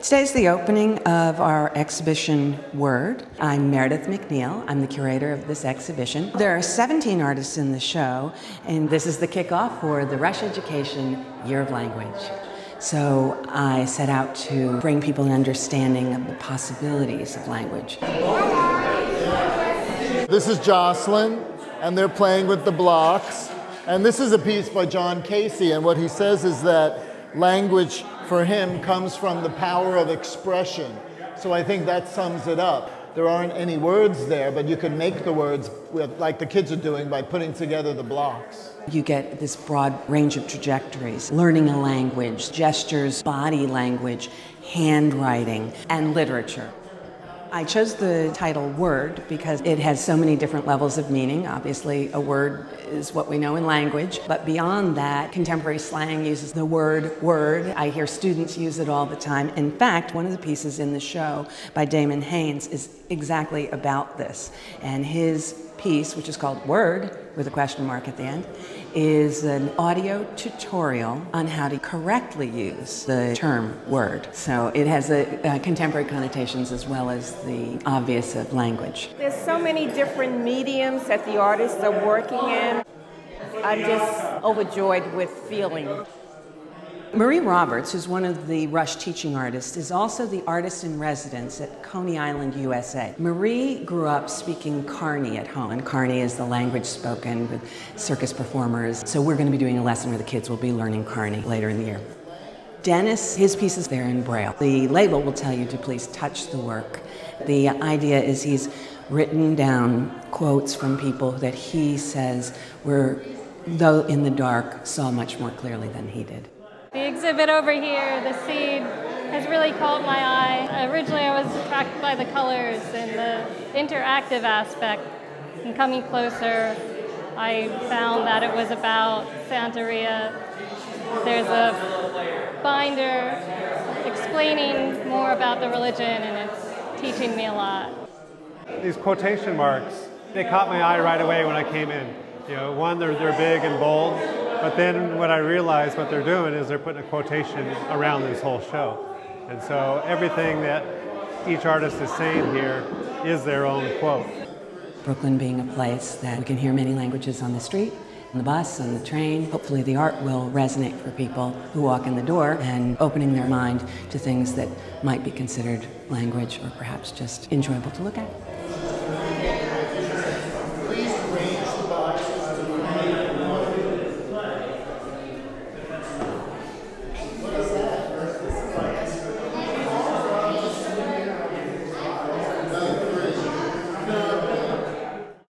Today's the opening of our exhibition, Word. I'm Meridith McNeal. I'm the curator of this exhibition. There are 17 artists in the show, and this is the kickoff for the Rush Education Year of Language. So I set out to bring people an understanding of the possibilities of language. This is Jocelyn, and they're playing with the blocks. And this is a piece by John Casey, and what he says is that language for him comes from the power of expression. So I think that sums it up. There aren't any words there, but you can make the words like the kids are doing by putting together the blocks. You get this broad range of trajectories: learning a language, gestures, body language, handwriting, and literature. I chose the title Word because it has so many different levels of meaning. Obviously, a word is what we know in language, but beyond that, contemporary slang uses the word word. I hear students use it all the time. In fact, one of the pieces in the show by Damon Haynes is exactly about this. And his piece, which is called Word, with a question mark at the end, is an audio tutorial on how to correctly use the term word. So it has contemporary connotations as well as the obvious of language. There's so many different mediums that the artists are working in. I'm just overjoyed with feeling. Marie Roberts, who's one of the Rush teaching artists, is also the artist in residence at Coney Island, USA. Marie grew up speaking Carney at home, and Carney is the language spoken with circus performers. So we're going to be doing a lesson where the kids will be learning Carney later in the year. Dennis, his piece is there in Braille. The label will tell you to please touch the work. The idea is he's written down quotes from people that he says were, though in the dark, saw much more clearly than he did. The exhibit over here, the seed, has really caught my eye. Originally I was attracted by the colors and the interactive aspect. And coming closer, I found that it was about Santeria. There's a binder explaining more about the religion, and it's teaching me a lot. These quotation marks, they caught my eye right away when I came in. You know, one, they're big and bold. But then what I realized what they're doing is they're putting a quotation around this whole show. And so everything that each artist is saying here is their own quote. Brooklyn being a place that we can hear many languages on the street, on the bus, on the train. Hopefully the art will resonate for people who walk in the door and opening their mind to things that might be considered language or perhaps just enjoyable to look at.